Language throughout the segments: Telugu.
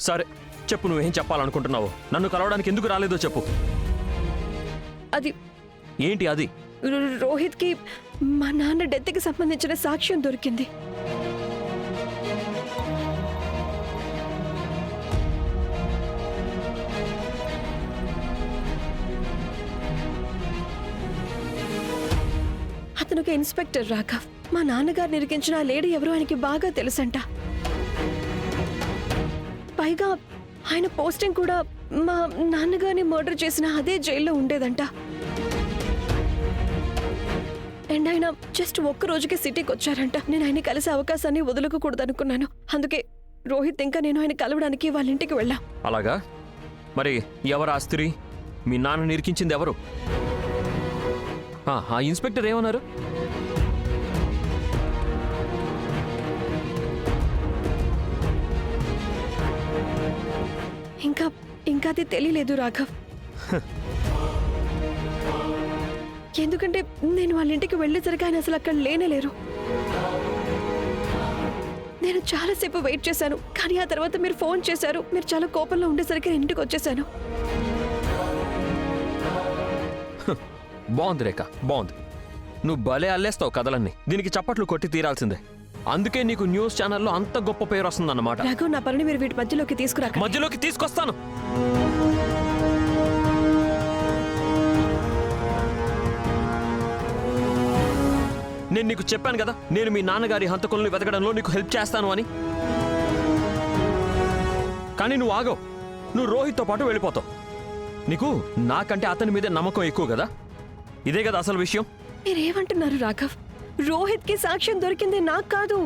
సరే చెప్పు, నువ్వేం చెప్పాలనుకుంటున్నావు? నన్ను కలవడానికి ఎందుకు రాలేదో చెప్పు. అది ఏంటి అది? రోహిత్కి మా నాన్న డెత్కి సంబంధించిన సాక్ష్యం దొరికింది. అతను ఒక ఇన్స్పెక్టర్ రాఘవ్. మా నాన్నగారు నిరికించిన ఆ లేడీ ఎవరో ఆయనకి బాగా తెలుసంట. పైగా ఆయన పోస్టింగ్ కూడా మా నాన్నగారిని మర్డర్ చేసిన అదే జైల్లో ఉండేదంట. అండ్ ఆయన జస్ట్ ఒక్క రోజుకి సిటీకి వచ్చారంట. నేను ఆయన కలిసే అవకాశాన్ని వదులుకోకూడదనుకున్నాను. అందుకే రోహిత్ ఇంకా నేను ఆయన కలవడానికి వాళ్ళ ఇంటికి వెళ్ళాం. అలాగా? మరి ఎవరు ఆ స్త్రీ? మీ నాన్న నిరికించింది ఎవరు? ఆ ఇన్స్పెక్టర్ ఏమన్నారు? ఇంకా అది తెలియలేదు రాఘవ్. ఎందుకంటే నేను వాళ్ళ ఇంటికి వెళ్ళేసరికి ఆయన అసలు అక్కడ లేనేలేరు. నేను చాలాసేపు వెయిట్ చేశాను, కానీ ఆ తర్వాత మీరు ఫోన్ చేశారు. మీరు చాలా కోపంలో ఉండేసరికి నేను ఇంటికి వచ్చేసాను. బాగుంది రేఖ, బాగుంది. నువ్వు భలే అల్లేస్తావు కథలన్నీ. దీనికి చప్పట్లు కొట్టి తీరాల్సిందే. అందుకే నీకు న్యూస్ ఛానల్లో అంత గొప్ప పేరు వస్తుందన్నమాట. రాఘవ్, నా పనిని మీరు వీటి మధ్యలోకి తీసుకురా. మధ్యలోకి తీసుకొస్తాను. నేను నీకు చెప్పాను కదా, నేను మీ నాన్నగారి హంతకులను వెతకడంలో నీకు హెల్ప్ చేస్తాను అని. కానీ నువ్వు ఆగవు. నువ్వు రోహిత్తో పాటు వెళ్ళిపోతావు. నీకు నాకంటే అతని మీదే నమ్మకం ఎక్కువ కదా. ఇదే కదా అసలు విషయం. మీరేమంటున్నారు రాఘవ్? రోహిత్కి సాక్ష్యం దొరికింది, నాకు కాదు.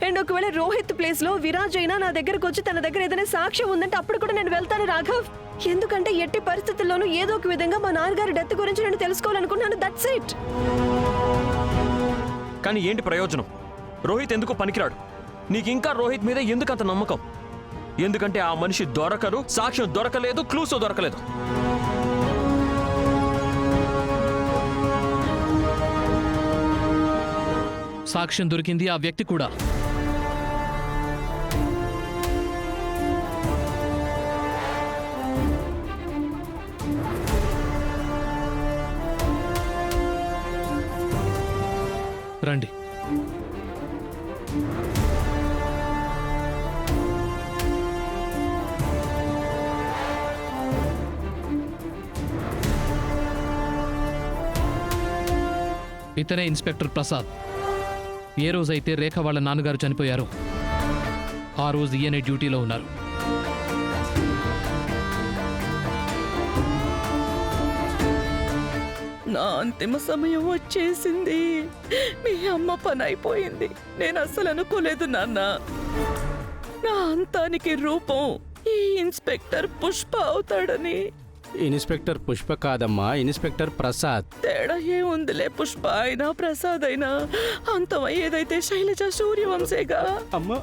అండ్ ఒకవేళ రోహిత్ ప్లేస్ లో విరాజ్ అయినా నా దగ్గరకు వచ్చి తన దగ్గర ఏదైనా సాక్ష్యం ఉందంటే అప్పుడు కూడా నేను వెళ్తాను రాఘవ్. ఎందుకంటే ఎట్టి పరిస్థితుల్లోనూ ఏదో ఒక విధంగా మా నాన్నగారి డెత్ గురించి నేను తెలుసుకోవాలనుకున్నాను. That's it. కానీ ఏంటి ప్రయోజనం? రోహిత్ ఎందుకు పనికిరాడు? నీకు ఇంకా రోహిత్ మీద ఎందుకు అంత నమ్మకం? ఎందుకంటే ఆ మనిషి దొరకరు, సాక్ష్యం దొరకలేదు, క్లూస్ దొరకలేదు. సాక్ష్యం దొరికింది, ఆ వ్యక్తి కూడా. రండి. ఇతనే ఇన్స్పెక్టర్ ప్రసాద్. ఏ రోజైతే రేఖ వాళ్ళ నాన్నగారు చనిపోయారో ఆ రోజు ఈయనే డ్యూటీలో ఉన్నారు. నా అంతిమ సమయం వచ్చేసింది. మీ అమ్మ పని అయిపోయింది. నేను అస్సలు అనుకోలేదు నాన్న. నా అంతానికి రూపం ఈ ఇన్స్పెక్టర్ పుష్ప అవుతాడని. ఇన్స్పెక్టర్ పుష్ప కాదమ్మా, ఇన్స్పెక్టర్ ప్రసాద్. తేడా ఏముందిలే, పుష్ప అయినా ప్రసాద్ అయినా అంతం అయ్యేదైతే శైలజ సూర్యవంశేగా. అమ్మా,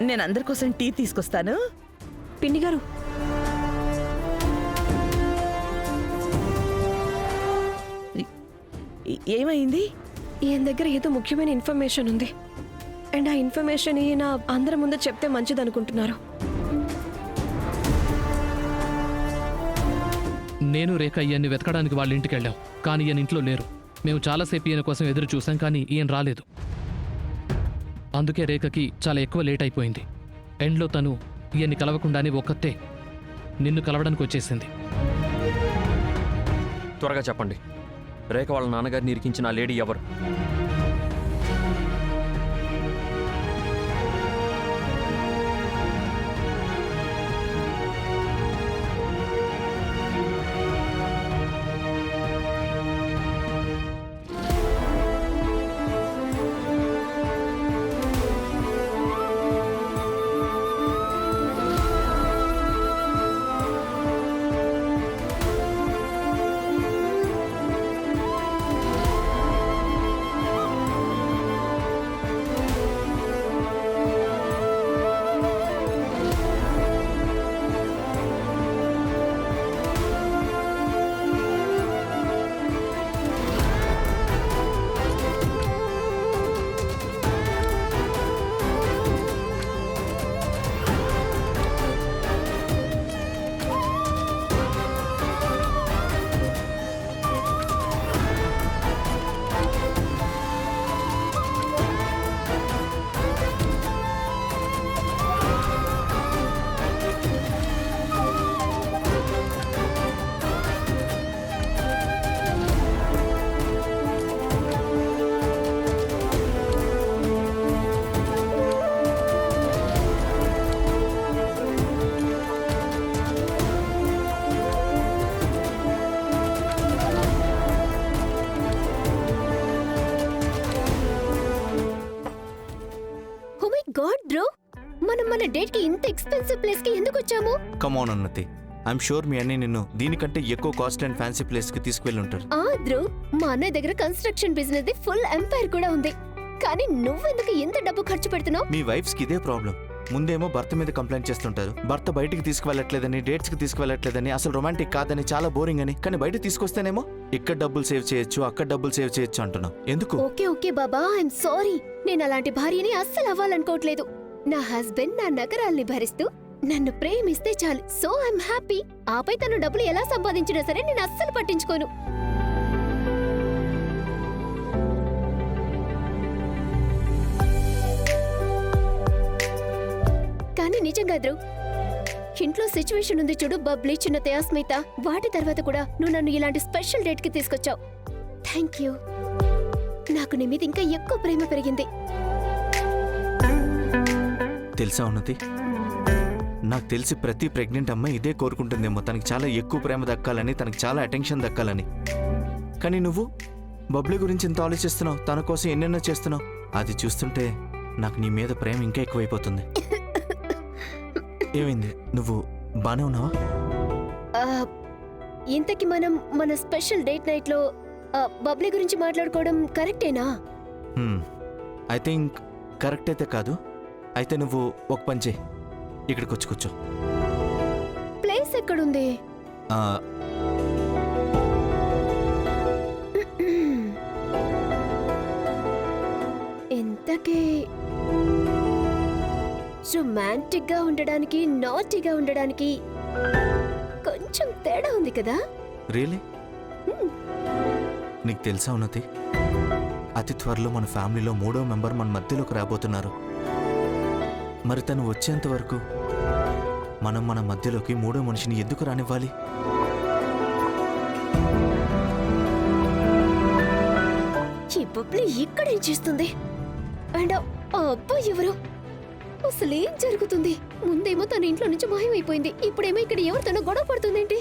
నేను అందరి కోసం టీ తీసుకొస్తాను. పిన్ని గారు, ఏమైంది? ఈయన దగ్గర ఏదో ముఖ్యమైన ఇన్ఫర్మేషన్ ఉంది. అండ్ ఆ ఇన్ఫర్మేషన్ ఈయన అందరి ముందు చెప్తే మంచిదనుకుంటున్నారు. నేను రేఖ ఈయన్ని వెతకడానికి వాళ్ళ ఇంటికి వెళ్ళాం, కానీ ఈయన ఇంట్లో లేరు. మేము చాలాసేపు ఈయన కోసం ఎదురు చూసాం, కానీ ఈయన రాలేదు. అందుకే రేఖకి చాలా ఎక్కువ లేట్ అయిపోయింది. ఎండ్లో తను ఈయన్ని కలవకుండానే ఒక్కతే నిన్ను కలవడానికి వచ్చేసింది. త్వరగా చెప్పండి, రేఖ వాళ్ళ నాన్నగారిని ఇరికించిన ఆ లేడీ ఎవరు? గాడ్ బ్రో, మనం మన డేట్ కి ఇంత ఎక్స్పెన్సివ్ ప్లేస్ కి ఎందుకు వచ్చాము? కమాన్ ఉన్నతి, ఐఎమ్ షూర్ మీ అన్నయ్య నిన్ను దీనికంటే ఎక్కువ కాస్ట్ అండ్ ఫ్యాన్సీ ప్లేస్ కి తీసుకువెళ్ళి ఉంటారు. ఆ ధ్రువ్, మా అన్నయ్య దగ్గర construction business the full empire కూడా ఉంది. కానీ నువ్వెందుకు ఇంత డబ్బు ఖర్చు పెడుతున్నావు? మీ వైఫ్స్ కి ఇదే ప్రాబ్లం. ముందేమో భర్త మీద కంప్లైంట్ చేస్తుంటారు, భర్త బయటికి తీసుకువెళ్ళట్లేదని, డేట్స్ కి తీసుకువెళ్ళట్లేదని, అసలు రొమాంటిక్ కాదని, చాలా బోరింగ్ అని. కానీ బయట తీసుకొస్తేనేమో ఇక్కడ డబ్బులు సేవ్ చేయొచ్చు, అక్కడ డబ్బులు సేవ్ చేయొచ్చు అంటున్నావు. ఎందుకు? Okay okay Baba, I'm sorry. నేను అలాంటి భార్యని అస్సలు అవ్వాలనుకోవట్లేదు. నా హస్బెండ్ నా నగరాల్ని భరిస్తూ నన్ను ప్రేమిస్తే చాలు, సో ఐఎమ్ హ్యాపీ. ఆపై తను డబ్బులు ఎలా సంపాదించినా సరే నేను అస్సలు పట్టించుకోను. కానీ నిజంగా ధ్రువ్, ఇంట్లో సిచ్యువేషన్ ఉంది చూడు, బబ్లీ, చిన్న స్మిత, వాటి తర్వాత కూడా నువ్వు నన్ను ఇలాంటి స్పెషల్ డేట్ కి తీసుకొచ్చావు. Thank you. నాకు నీ మీద ఇంకా ఎక్కువ ప్రేమ పెరిగింది. తెలుసా ఉన్నతి, నాకు తెలిసి ప్రతి ప్రెగ్నెంట్ అమ్మాయి ఇదే కోరుకుంటుందేమో, తనకి చాలా ఎక్కువ ప్రేమ దక్కాలని, తనకి చాలా అటెన్షన్ దక్కాలని. కానీ నువ్వు బబ్లీ గురించి ఎంత ఆలోచిస్తున్నావు, తన కోసం ఎన్నెన్నో చేస్తున్నావు. అది చూస్తుంటే నాకు నీ మీద ప్రేమ ఇంకా ఎక్కువైపోతుంది. ఏమైంది, నువ్వు బానే ఉన్నావా? ఇంతకి మనం మన స్పెషల్ డేట్ నైట్ లో బబ్లీ గురించి మాట్లాడుకోవడం కరెక్టేనా? ఐ థింక్ కరెక్ట్ అయితే కాదు. అయితే నువ్వు ఒక పని చేయి, ఇక్కడికి వచ్చి కూర్చో. ప్లేస్ ఎక్కడుంది? ఆ, ఇంతకీ రొమాంటిక్ గా ఉండడానికి, నాటీగా ఉండడానికి కొంచెం తేడా ఉంది కదా? రియలీ? నీకు తెలుసా ఉన్నతి, అతి త్వరలో మన ఫ్యామిలీలో 3వ మెంబర్ మన మధ్యలోకి రాబోతున్నారు. మరి తను వచ్చేంత వరకు మనం మన మధ్యలోకి 3వ మనిషిని ఎందుకు రానివ్వాలి? ఈ బబ్లీ ఇక్కడేం చేస్తుంది? అండ్ ఆ అబ్బాయి ఎవరు? అసలేం జరుగుతుంది? ముందేమో తన ఇంట్లో నుంచి మాయమైపోయింది, ఇప్పుడేమో ఇక్కడ ఎవరితోనో గొడవ పడుతుందేంటి?